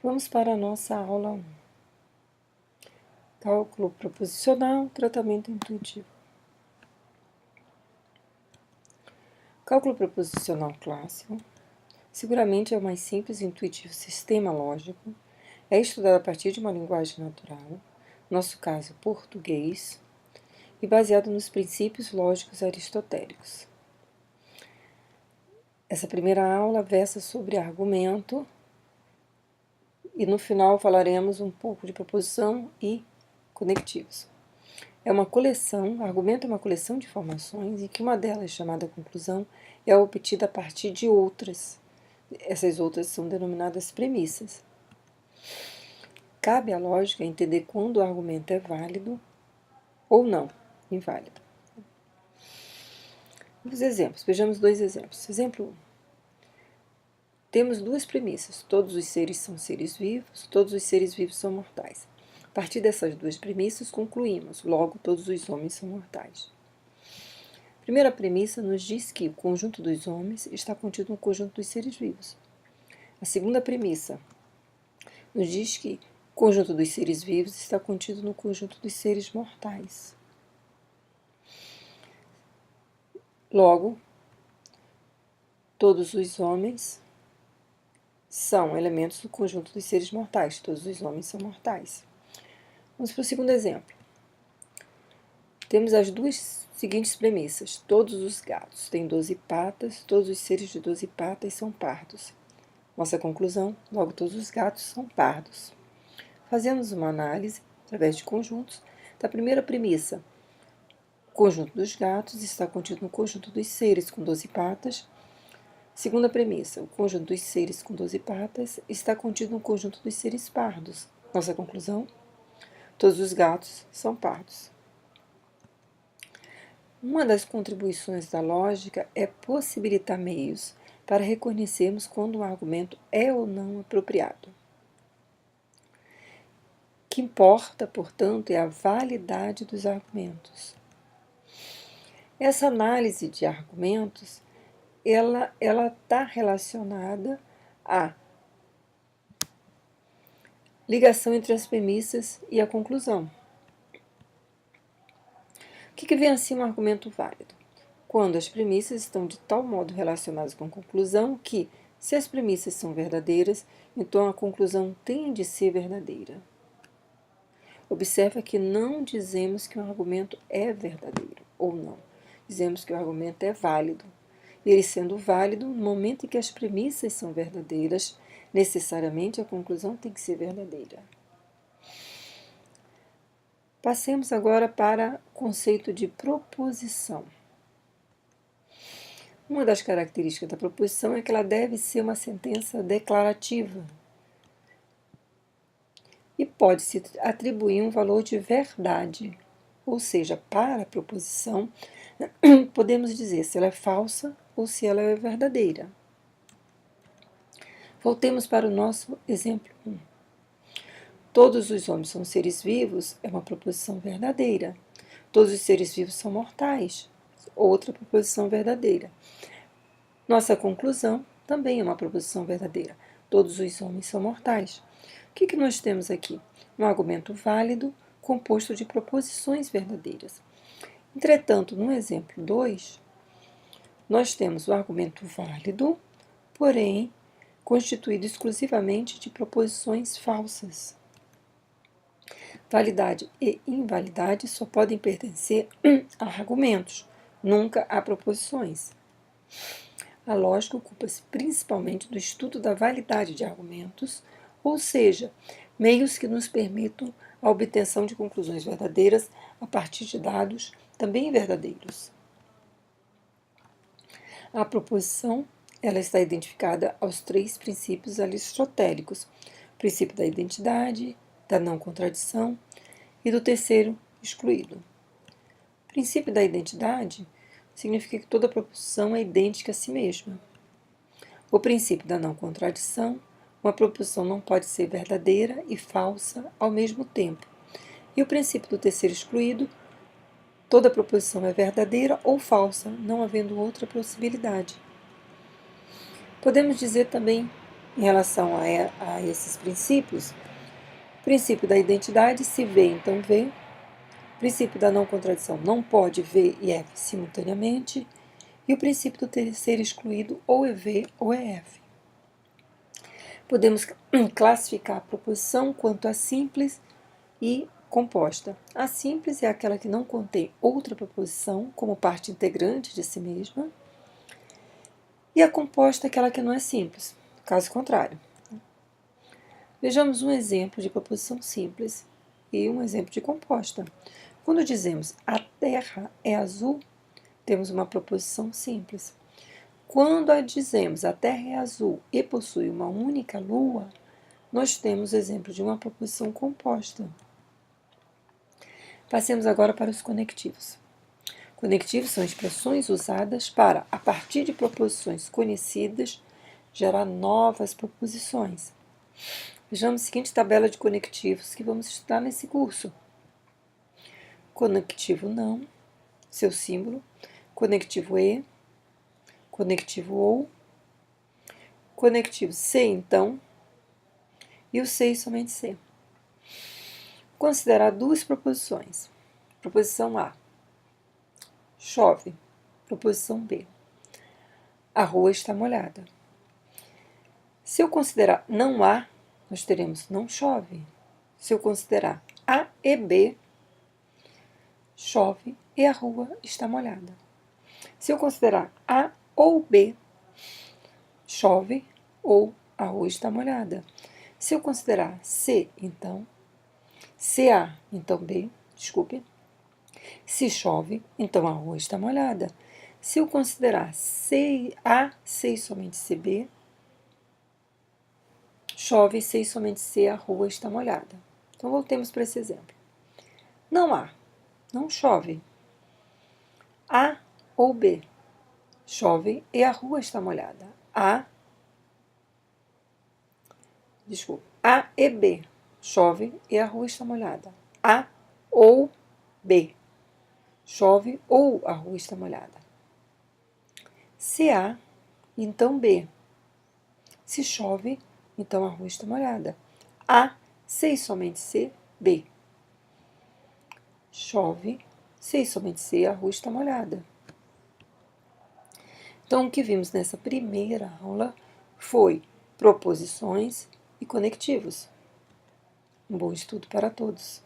Vamos para a nossa aula 1. Cálculo proposicional, tratamento intuitivo. Cálculo proposicional clássico seguramente é o mais simples e intuitivo sistema lógico. É estudado a partir de uma linguagem natural, no nosso caso português, e baseado nos princípios lógicos aristotélicos. Essa primeira aula versa sobre argumento e no final falaremos um pouco de proposição e conectivos. É uma coleção, argumento é uma coleção de informações em que uma delas, chamada conclusão, é obtida a partir de outras. Essas outras são denominadas premissas. Cabe à lógica entender quando o argumento é válido ou não, inválido. Os exemplos, vejamos dois exemplos. Exemplo 1. Temos duas premissas, todos os seres são seres vivos, todos os seres vivos são mortais. A partir dessas duas premissas, concluímos, logo todos os homens são mortais. A primeira premissa nos diz que o conjunto dos homens está contido no conjunto dos seres vivos. A segunda premissa nos diz que o conjunto dos seres vivos está contido no conjunto dos seres mortais. Logo, todos os homens são elementos do conjunto dos seres mortais. Todos os homens são mortais. Vamos para o segundo exemplo. Temos as duas seguintes premissas. Todos os gatos têm 12 patas, todos os seres de 12 patas são pardos. Nossa conclusão, logo todos os gatos são pardos. Fazemos uma análise, através de conjuntos, da primeira premissa. O conjunto dos gatos está contido no conjunto dos seres com 12 patas. Segunda premissa, o conjunto dos seres com 12 patas está contido no conjunto dos seres pardos. Nossa conclusão, todos os gatos são pardos. Uma das contribuições da lógica é possibilitar meios para reconhecermos quando um argumento é ou não apropriado. O que importa, portanto, é a validade dos argumentos. Essa análise de argumentos, ela está relacionada à ligação entre as premissas e a conclusão. O que vem assim um argumento válido? Quando as premissas estão de tal modo relacionadas com a conclusão que, se as premissas são verdadeiras, então a conclusão tem de ser verdadeira. Observa que não dizemos que um argumento é verdadeiro ou não. Dizemos que o argumento é válido. Ele sendo válido, no momento em que as premissas são verdadeiras, necessariamente a conclusão tem que ser verdadeira. Passemos agora para o conceito de proposição. Uma das características da proposição é que ela deve ser uma sentença declarativa e pode-se atribuir um valor de verdade, ou seja, para a proposição, podemos dizer se ela é falsa ou se ela é verdadeira. Voltemos para o nosso exemplo 1. Todos os homens são seres vivos é uma proposição verdadeira. Todos os seres vivos são mortais, outra proposição verdadeira. Nossa conclusão também é uma proposição verdadeira. Todos os homens são mortais. O que nós temos aqui? Um argumento válido composto de proposições verdadeiras. Entretanto, no exemplo 2, nós temos o argumento válido, porém constituído exclusivamente de proposições falsas. Validade e invalidade só podem pertencer a argumentos, nunca a proposições. A lógica ocupa-se principalmente do estudo da validade de argumentos, ou seja, meios que nos permitam a obtenção de conclusões verdadeiras a partir de dados também verdadeiros. A proposição ela está identificada aos 3 princípios aristotélicos: o princípio da identidade, da não contradição e do terceiro excluído. O princípio da identidade significa que toda proposição é idêntica a si mesma. O princípio da não contradição, uma proposição não pode ser verdadeira e falsa ao mesmo tempo. E o princípio do terceiro excluído, toda proposição é verdadeira ou falsa, não havendo outra possibilidade. Podemos dizer também em relação a esses princípios, o princípio da identidade, se vê, então vê. O princípio da não contradição, não pode ver e F simultaneamente. E o princípio do ter ser excluído, ou é V ou é F. Podemos classificar a proposição quanto a simples e composta. A simples é aquela que não contém outra proposição como parte integrante de si mesma. E a composta é aquela que não é simples, caso contrário. Vejamos um exemplo de proposição simples e um exemplo de composta. Quando dizemos a terra é azul, temos uma proposição simples. Quando dizemos a terra é azul e possui uma única lua, nós temos exemplo de uma proposição composta. Passemos agora para os conectivos. Conectivos são expressões usadas para, a partir de proposições conhecidas, gerar novas proposições. Vejamos a seguinte tabela de conectivos que vamos estudar nesse curso. Conectivo não, seu símbolo, conectivo e, conectivo ou, conectivo se então e o se e somente se. Considerar duas proposições. Proposição A, chove. Proposição B, a rua está molhada. Se eu considerar não há, nós teremos não chove. Se eu considerar A e B, chove e a rua está molhada. Se eu considerar A ou B, chove ou a rua está molhada. Se eu considerar C, então, se A, então B, desculpe. Se chove, então a rua está molhada. Se eu considerar C, A, C e somente CB, chove, C e somente C, a rua está molhada. Então, voltemos para esse exemplo. Não há, não chove. A ou B, chove e a rua está molhada. A e B, chove e a rua está molhada. A ou B, chove ou a rua está molhada. Se A, então B. Se chove, então a rua está molhada. A, C e somente C, B. Chove, C e somente C, a rua está molhada. Então, o que vimos nessa primeira aula foi proposições e conectivos. Um bom estudo para todos.